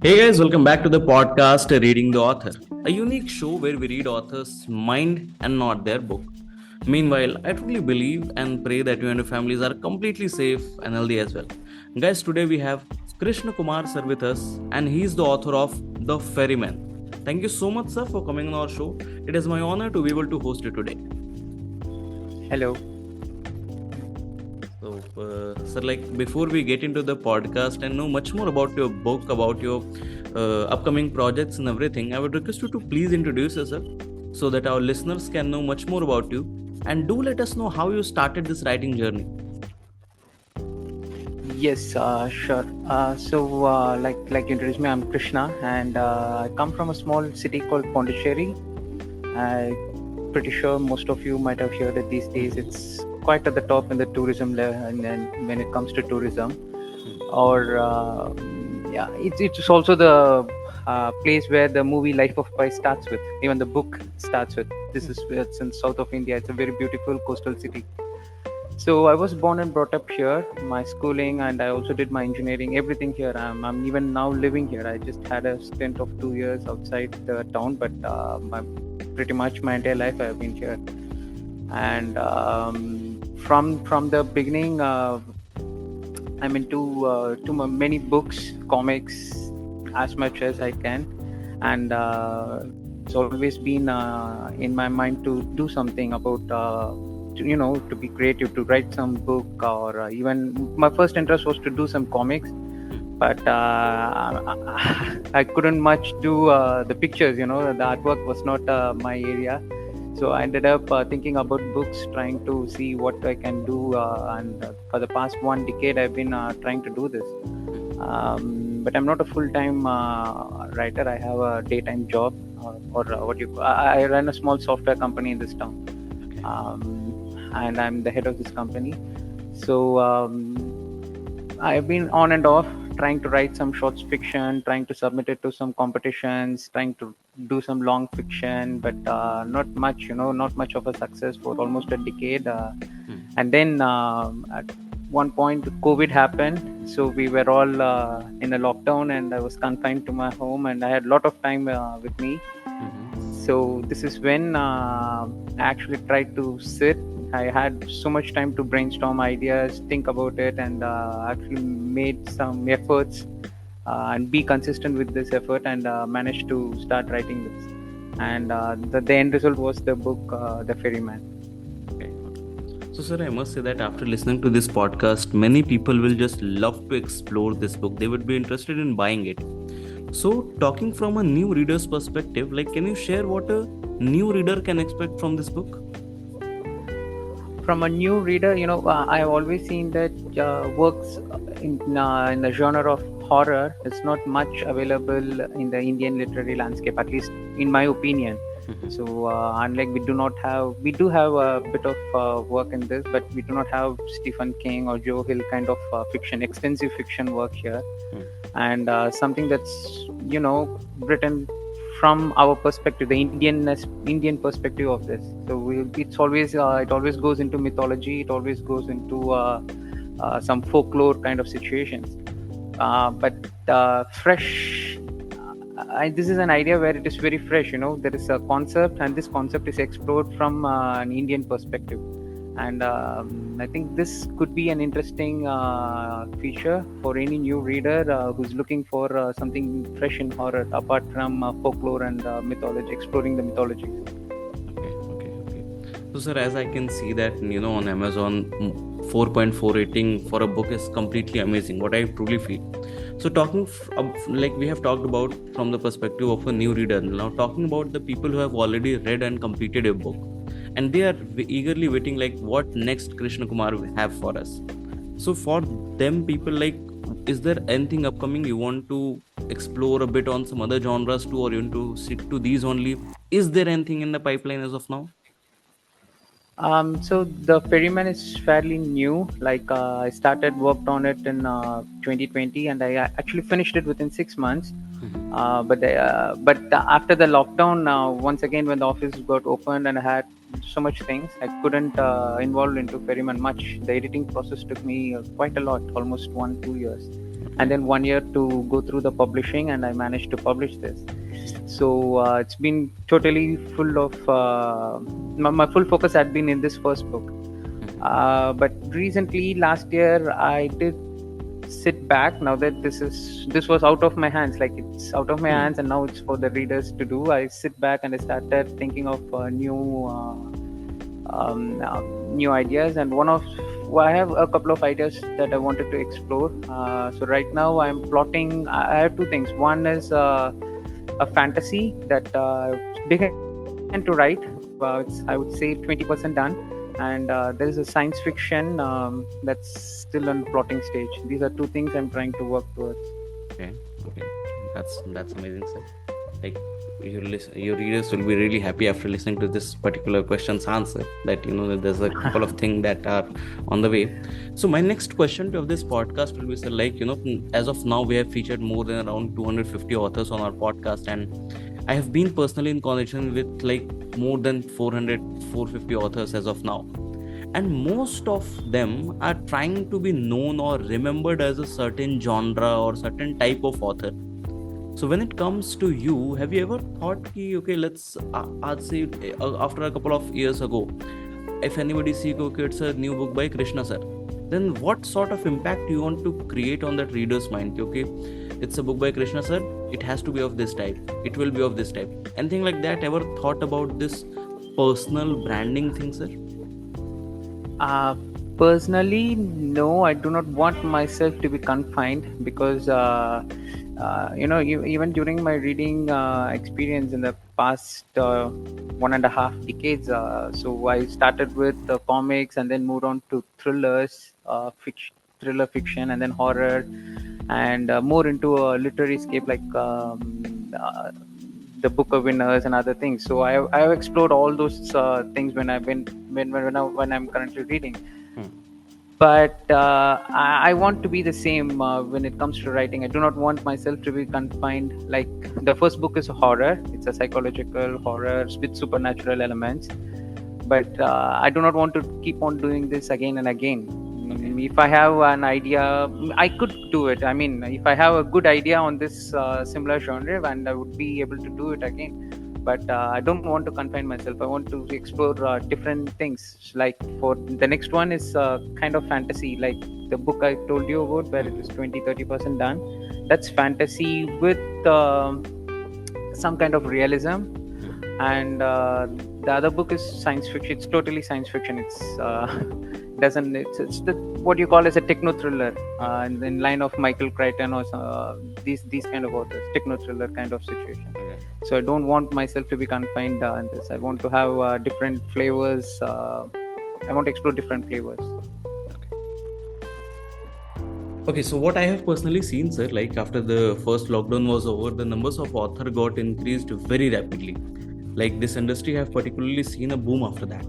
Hey guys, welcome back to the podcast Reading the Author, a unique show where we read authors' mind and not their book. Meanwhile, I truly believe and pray that you and your families are completely safe and healthy as well. Guys, today we have KrishnaKumar sir with us, and he is the author of The Ferry Man. Thank you so much, sir, for coming on our show. It is my honor to be able to host you today. Hello. Sir, like before we get into the podcast and know much more about your book, about your upcoming projects and everything, I would request you to please introduce yourself so that our listeners can know much more about you. And do let us know how you started this writing journey. Yes, sure. Like you introduced me, I'm Krishna, and I come from a small city called Pondicherry. I'm pretty sure most of you might have heard it these days. It's quite at the top in the tourism level, and when it comes to tourism, or yeah, it's also the place where the movie Life of Pi starts with. Even the book starts with. This is it's in south of India. It's a very beautiful coastal city. So I was born and brought up here, my schooling, and I also did my engineering, everything here. I'm even now living here. I just had a stint of 2 years outside the town, but pretty much my entire life I've been here. And from the beginning, I'm into many books, comics, as much as I can, and it's always been in my mind to do something about. To be creative, to write some book, or even my first interest was to do some comics, but I couldn't much do the pictures. The artwork was not my area, so I ended up thinking about books, trying to see what I can do, and for the past 1 decade I've been trying to do this. But I'm not a full-time writer. I have a daytime job, I run a small software company in this town. And I'm the head of this company. So I've been on and off trying to write some short fiction, trying to submit it to some competitions, trying to do some long fiction, but not much, not much of a success for almost a decade. And then at one point, COVID happened. So we were all in a lockdown, and I was confined to my home, and I had a lot of time with me. So this is when I actually tried to sit. I had so much time to brainstorm ideas, think about it, and actually made some efforts and be consistent with this effort, and managed to start writing this. And the end result was the book, The Ferry Man. Okay. So, sir, I must say that after listening to this podcast, many people will just love to explore this book. They would be interested in buying it. So, talking from a new reader's perspective, like, can you share what a new reader can expect from this book? From a new reader, I've always seen that works in the genre of horror is not much available in the Indian literary landscape, at least in my opinion. So unlike we do have a bit of work in this, but we do not have Stephen King or Joe Hill kind of extensive fiction work here, and something that's written from our perspective, the Indian perspective of this. So it always goes into mythology. It always goes into some folklore kind of situations. But fresh. This is an idea where it is very fresh. There is a concept, and this concept is explored from an Indian perspective. And I think this could be an interesting feature for any new reader who's looking for something fresh in horror, apart from folklore and mythology, exploring the mythology. Okay. So, sir, as I can see that, on Amazon, 4.4 rating for a book is completely amazing, what I truly feel. So, like we have talked about from the perspective of a new reader, now talking about the people who have already read and completed a book, and they are eagerly waiting, like, what next KrishnaKumar will have for us. So, for them, people, like, is there anything upcoming you want to explore a bit on some other genres too, or you want to stick to these only? Is there anything in the pipeline as of now? So the Ferryman is fairly new. Like I worked on it in 2020, and I actually finished it within 6 months. But after the lockdown, once again when the office got opened and I had so much things, I couldn't involve into Ferryman much. The editing process took me quite a lot, almost 1-2 years. and then 1 year to go through the publishing, and I managed to publish this. So it's been totally full of my full focus had been in this first book. But recently, last year, I did sit back. Now that this was out of my hands, like it's out of my hands, and now it's for the readers to do. I sit back and I started thinking of new ideas, and I have a couple of ideas that I wanted to explore. So right now I'm plotting. I have two things. One is a fantasy that began to write. It's, I would say, 20% done, and there is a science fiction that's still on plotting stage. These are two things I'm trying to work towards. Okay, okay, that's amazing, sir. Like your readers will be really happy after listening to this particular question's answer. That that there's a couple of things that are on the way. So my next question of this podcast will be, sir, like as of now we have featured more than around 250 authors on our podcast, and I have been personally in conversation with like more than 450 authors as of now. And most of them are trying to be known or remembered as a certain genre or certain type of author. So when it comes to you, have you ever thought ki, okay, let's I'd say after a couple of years ago, if anybody see, okay, it's a new book by Krishna sir, then what sort of impact do you want to create on that reader's mind? Okay, it's a book by Krishna sir, it has to be of this type, it will be of this type. Anything like that? Ever thought about this personal branding thing, sir? Personally, no, I do not want myself to be confined, because even during my reading experience in the past 1.5 decades, so I started with comics and then moved on to thrillers, thriller fiction, and then horror, and more into a literary scape like the book of winners and other things. So I have explored all those things when I'm currently reading. But I want to be the same when it comes to writing. I do not want myself to be confined. Like, the first book is a horror. It's a psychological horror with supernatural elements. But I do not want to keep on doing this again and again. If I have an idea, I could do it. I mean, if I have a good idea on this similar genre, and I would be able to do it again. But I don't want to confine myself. I want to explore different things. Like, for the next one is kind of fantasy, like the book I told you about, where it is 20-30% done. That's fantasy with some kind of realism. And the other book is science fiction. It's totally science fiction. It's what you call as a techno thriller, in line of Michael Crichton or these kind of authors, techno thriller kind of situation. So I don't want myself to be confined in this. I want to have different flavors. I want to explore different flavors. Okay, so what I have personally seen, sir, like after the first lockdown was over, the numbers of author got increased very rapidly. Like, this industry have particularly seen a boom after that.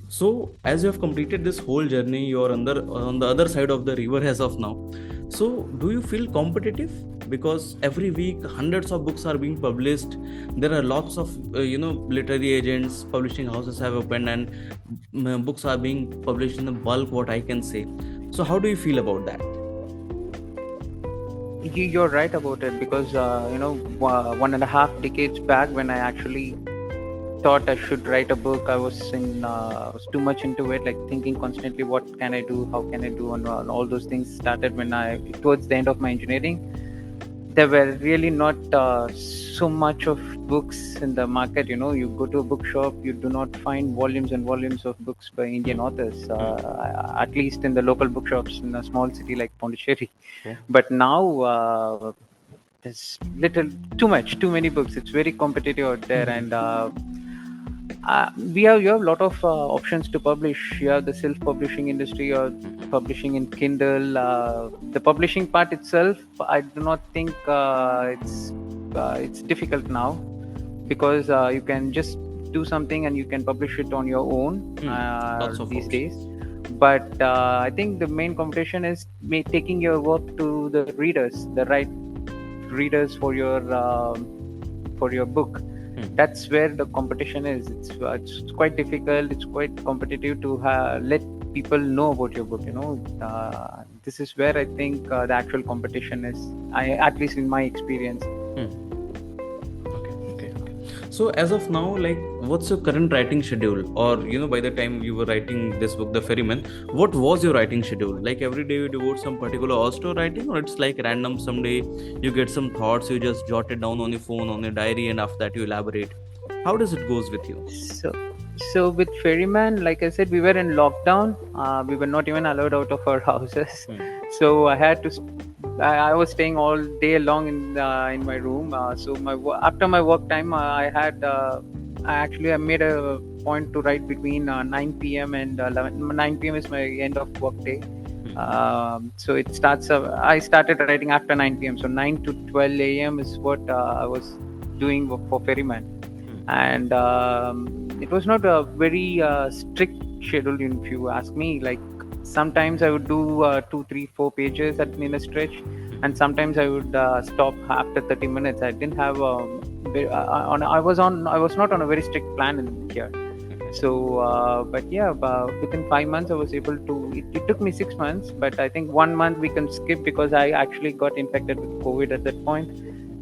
So as you have completed this whole journey, you're on the other side of the river as of now. So do you feel competitive? Because every week hundreds of books are being published. There are lots of literary agents, publishing houses have opened, and books are being published in the bulk, what I can say. So how do you feel about that? You're right about it, because 1.5 decades back, when I actually thought I should write a book, I was too much into it, like thinking constantly, what can I do, how can I do, and all those things started towards the end of my engineering. There were really not so much of books in the market. You go to a bookshop, you do not find volumes and volumes of books by Indian authors, at least in the local bookshops in a small city like Pondicherry. Yeah. But now there's too many books. It's very competitive out there, and you have a lot of options to publish. You have the self-publishing industry, or publishing in Kindle. The publishing part itself, I do not think it's difficult now, because you can just do something and you can publish it on your own these days. But I think the main competition is taking your work to the readers, the right readers for your book. That's where the competition is. It's quite difficult. It's quite competitive to let people know about your book. this is where I think the actual competition is. At least in my experience. Okay. So as of now, like, what's your current writing schedule? Or, by the time you were writing this book, The Ferry Man, what was your writing schedule? Like, every day you devote some particular hours to writing, or it's like random, someday you get some thoughts, you just jot it down on your phone, on your diary, and after that you elaborate. How does it goes with you? So, so with Ferry Man, like I said, we were in lockdown. We were not even allowed out of our houses. So I had to. I was staying all day long in my room. So after my work time, I made a point to write between 9 p.m. and 11. 9 p.m. is my end of work day. So it starts. I started writing after 9 p.m. So 9 to 12 a.m. is what I was doing for Ferry Man. And it was not a very strict schedule, if you ask me. Like, sometimes I would do 2, 3, 4 pages in a stretch, and sometimes I would stop after 30 minutes. I didn't have I was not on a very strict plan in here. So but yeah, within 5 months I was able to. It took me 6 months, but I think 1 month we can skip because I actually got infected with COVID at that point.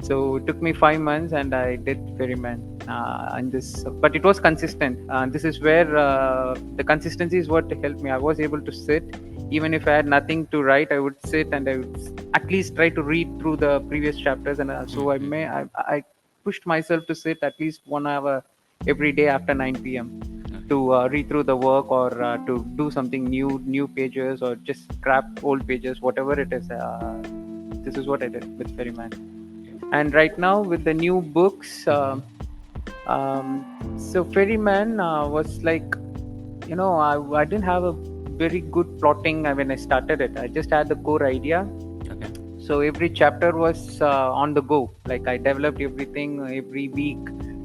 So it took me 5 months, and I did Ferry Man. But it was consistent. This is where the consistency is what helped me. I was able to sit, even if I had nothing to write. I would sit and I would at least try to read through the previous chapters, and so I pushed myself to sit at least 1 hour every day after 9 p.m. to read through the work, or to do something new pages, or just scrap old pages, whatever it is. This is what I did with Ferry Man. And right now with the new books, so Ferry Man was like, I didn't have a very good plotting when I started it. I just had the core idea. Okay. So every chapter was on the go. Like, I developed everything every week,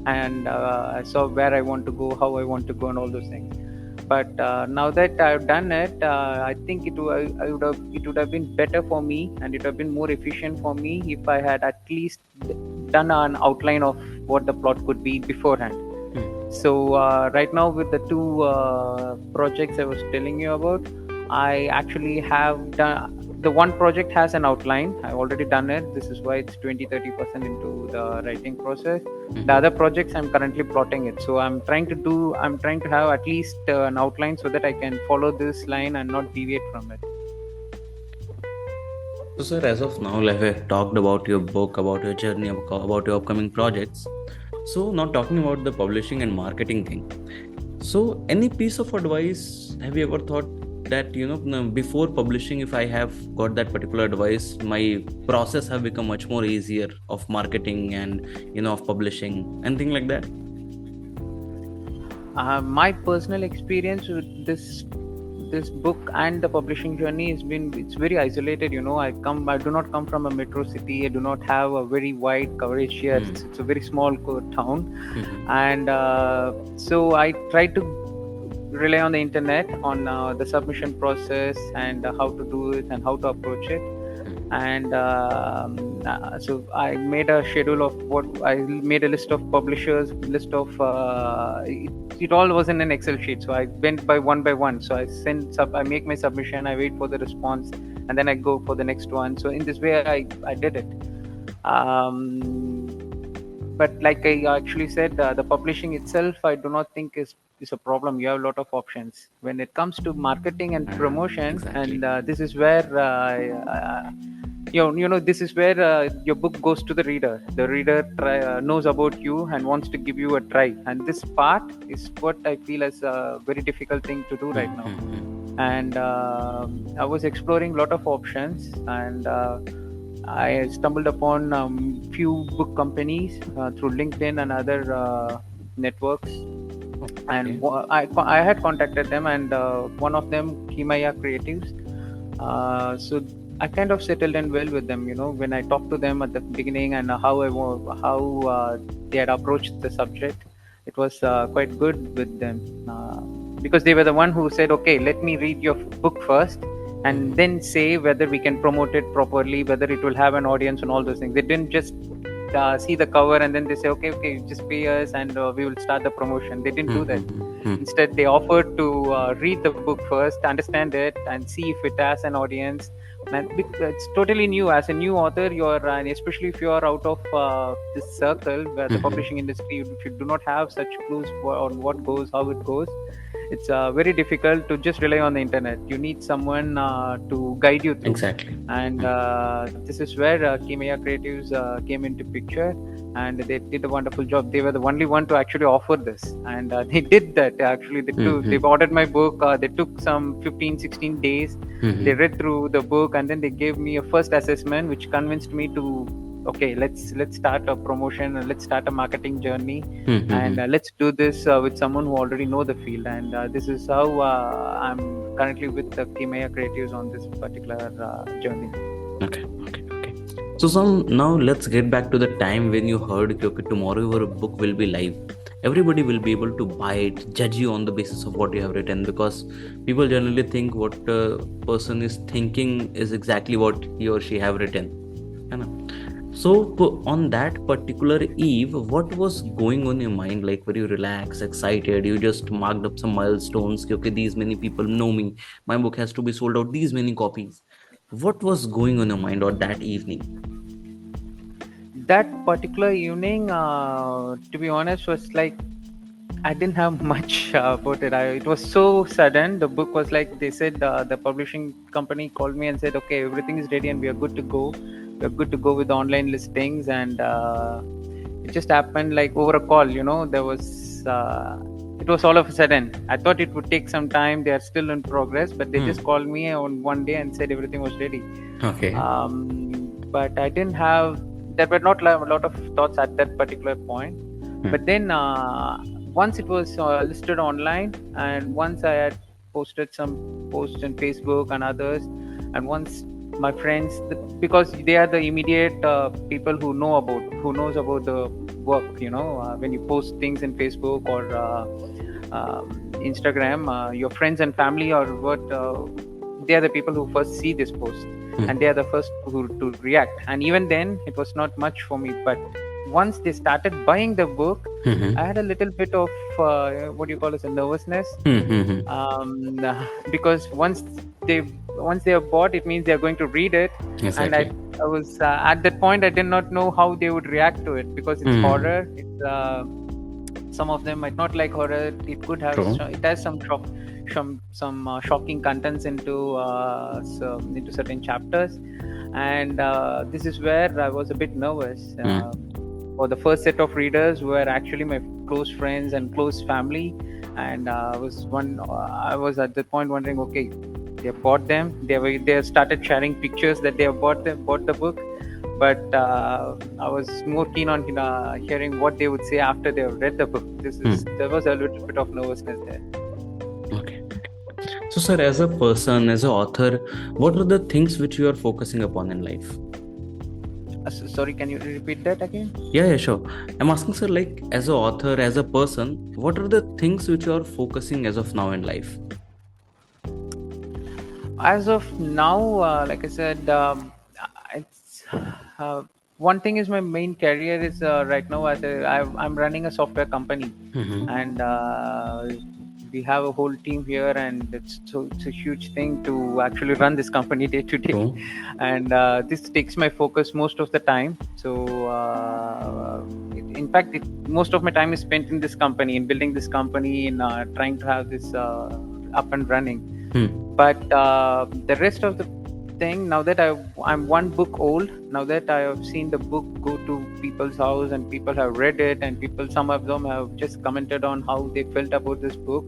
and I saw where I want to go, how I want to go, and all those things. But now that I've done it, I think it would have been better for me, and it would have been more efficient for me if I had at least done an outline of what the plot could be beforehand. So right now with the two projects I was telling you about, I actually have done. The one project has an outline. I've already done it. This is why it's 20-30% into the writing process. The other projects, I'm currently plotting it. So I'm trying to have at least an outline so that I can follow this line and not deviate from it. So, sir, as of now, like, we talked about your book, about your journey, about your upcoming projects. So, now talking about the publishing and marketing thing. So, any piece of advice have you ever thought that, before publishing, if I have got that particular advice, my process have become much more easier of marketing and, of publishing, anything like that? My personal experience with this book and the publishing journey it's very isolated. I do not come from a metro city. I do not have a very wide coverage here. It's a very small town. And so I try to rely on the internet, on the submission process, and how to do it and how to approach it. And so I made a schedule of I made a list of publishers, list of it all was in an Excel sheet. So I went by one. So I make my submission, I wait for the response, and then I go for the next one. So in this way I did it. But like I actually said, the publishing itself, I do not think is a problem. You have a lot of options when it comes to marketing and promotion. Exactly. And this is where this is where your book goes to the reader. The reader knows about you and wants to give you a try. And this part is what I feel is a very difficult thing to do right now. And I was exploring a lot of options, and I stumbled upon few book companies through LinkedIn and other networks. And I had contacted them, and one of them, Himaya Creatives. So I kind of settled in well with them. When I talked to them at the beginning and how they had approached the subject, it was quite good with them, because they were the one who said, "Okay, let me read your book first, and then say whether we can promote it properly, whether it will have an audience, and all those things." They didn't just see the cover and then they say, okay, just pay us and we will start the promotion. They didn't do that. Instead, they offered to read the book first, understand it, and see if it has an audience, And it's totally new. As a new author, you're and especially if you are out of this circle where the publishing industry, if you do not have such clues on what goes, how it goes, it's very difficult to just rely on the internet. You need someone to guide you through. Exactly. And this is where KrishnaKumar Creatives came into picture, and they did a wonderful job. They were the only one to actually offer this, and they did that. Actually, they ordered my book. They took some 15-16 days. They read through the book, and then they gave me a first assessment, which convinced me to, okay, let's start a promotion, let's start a marketing journey, and let's do this with someone who already know the field. And this is how I'm currently with the KrishnaKumar Creatives on this particular journey. Okay. So now let's get back to the time when you heard, okay, tomorrow your book will be live. Everybody will be able to buy it, judge you on the basis of what you have written, because people generally think what a person is thinking is exactly what he or she have written. So on that particular eve, what was going on in your mind? Like, were you relaxed, excited? You just marked up some milestones. Okay, these many people know me. My book has to be sold out these many copies. What was going on in your mind on that evening? That particular evening, to be honest, was like I didn't have much about it. It was so sudden. The book was like, they said, the publishing company called me and said, okay, everything is ready and we are good to go. We're good to go with the online listings. And it just happened like over a call, there was, it was all of a sudden. I thought it would take some time. They are still in progress, but they just called me on one day and said everything was ready. Okay. But I didn't have, there were not a lot of thoughts at that particular point. But then once it was listed online, and once I had posted some posts on Facebook and others, and once my friends, because they are the immediate people who knows about the work, when you post things in Facebook or Instagram, your friends and family or what, they are the people who first see this post, and they are the first to react. And even then it was not much for me, but once they started buying the book, I had a little bit of what do you call it, a nervousness, because once they have bought, it means they are going to read it. Exactly. And I was at that point, I did not know how they would react to it, because it's horror. It's some of them might not like horror. It could have it has some shocking contents into certain chapters, and this is where I was a bit nervous. For the first set of readers were actually my close friends and close family, and I was at that point wondering, okay, they have bought them. They have started sharing pictures that they have bought the book, but I was more keen on hearing what they would say after they have read the book. There was a little bit of nervousness there. Okay. So, sir, as a person, as an author, what are the things which you are focusing upon in life? Sorry, can you repeat that again? Yeah, sure. I'm asking, sir, like, as an author, as a person, what are the things which you are focusing as of now in life? As of now, like I said, it's one thing is my main career is right now I'm running a software company, and we have a whole team here, and it's a huge thing to actually run this company day to day. And this takes my focus most of the time. So in fact, most of my time is spent in this company, in building this company, in trying to have this up and running. But the rest of the thing, now that I'm one book old, now that I have seen the book go to people's house and people have read it, and some of them have just commented on how they felt about this book,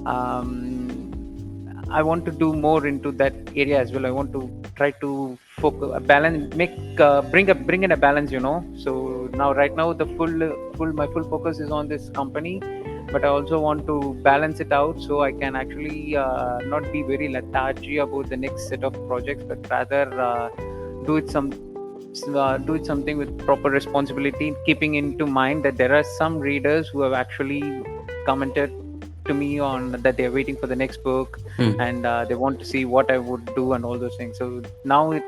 I want to do more into that area as well. I want to try to focus, balance, bring in a balance, So now, right now, my full focus is on this company, but I also want to balance it out so I can actually not be very lethargy about the next set of projects, but rather do it something with proper responsibility, keeping into mind that there are some readers who have actually commented to me on that they're waiting for the next book, and they want to see what I would do and all those things. So now it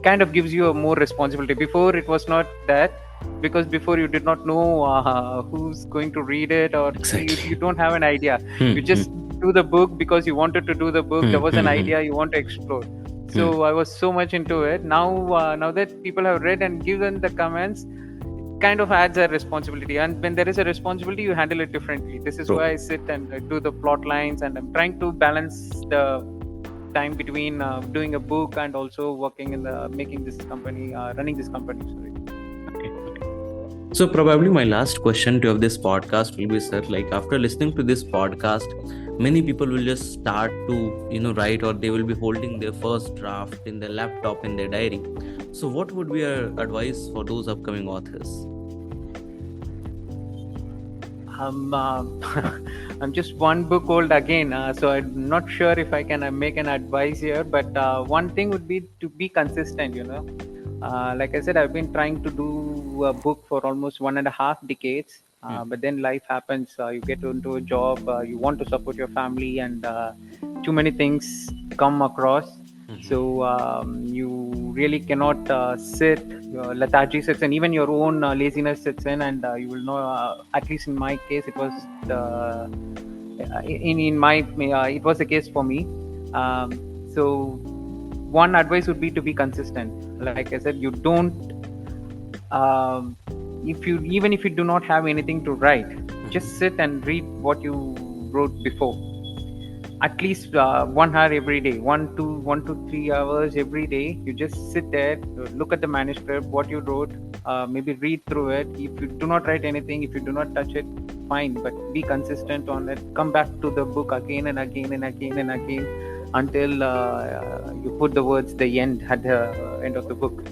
kind of gives you a more responsibility. Before it was not that, because before you did not know who's going to read it, or you don't have an idea. You just do the book because you wanted to do the book. There was an idea you want to explore. So I was so much into it. Now that people have read and given the comments, it kind of adds a responsibility. And when there is a responsibility, you handle it differently. This is True. why I sit and do the plot lines, and I'm trying to balance the time between doing a book and also working in the making this company, running this company. Sorry. Okay, okay. So probably my last question to of this podcast will be, sir, like after listening to this podcast, many people will just start to write, or they will be holding their first draft in their laptop, in their diary. So what would be your advice for those upcoming authors? I'm just one book old again, so I'm not sure if I can make an advice here. But one thing would be to be consistent. Like I said, I've been trying to do a book for almost 1.5 decades. But then life happens. You get into a job. You want to support your family, and too many things come across. So you really cannot sit. Your lethargy sets in, even your own laziness sets in, and you will know. At least in my case, it was it was the case for me. So one advice would be to be consistent. Like I said, you don't. If you do not have anything to write, just sit and read what you wrote before. At least 1 hour every day, 1 to 3 hours every day. You just sit there, look at the manuscript, what you wrote, maybe read through it. If you do not write anything, if you do not touch it, fine, but be consistent on it. Come back to the book again and again and again and again until you put the words "the end" at the end of the book.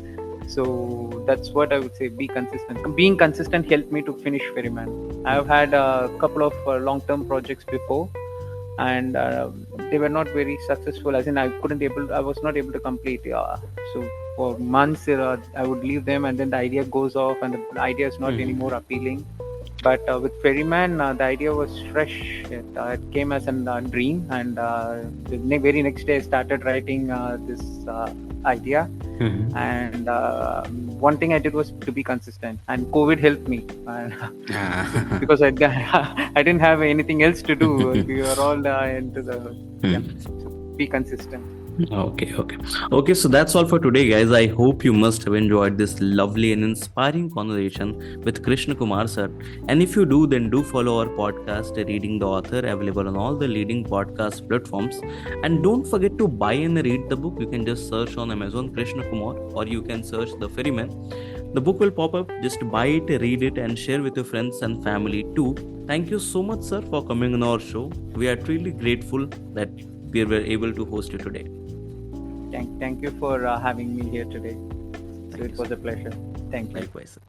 So that's what I would say. Be consistent. Being consistent helped me to finish Ferry Man. I've had a couple of long-term projects before, and they were not very successful, as in I was not able to complete. So for months I would leave them, and then the idea goes off, and the idea is not anymore appealing. But with Ferry Man, the idea was fresh. It came as a dream, and the very next day I started writing this idea. And one thing I did was to be consistent, and COVID helped me because I didn't have anything else to do. We were all into so be consistent. Okay, so that's all for today, guys. I hope you must have enjoyed this lovely and inspiring conversation with KrishnaKumar sir. And if you do, then do follow our podcast Reading the Author, available on all the leading podcast platforms. And don't forget to buy and read the book. You can just search on Amazon KrishnaKumar, or you can search The Ferry Man. The book will pop up. Just buy it, read it, and share with your friends and family too. Thank you so much, sir, for coming on our show. We are truly grateful that we were able to host you today. Thank you for having me here today. So it was a pleasure. Thank you. Likewise, sir.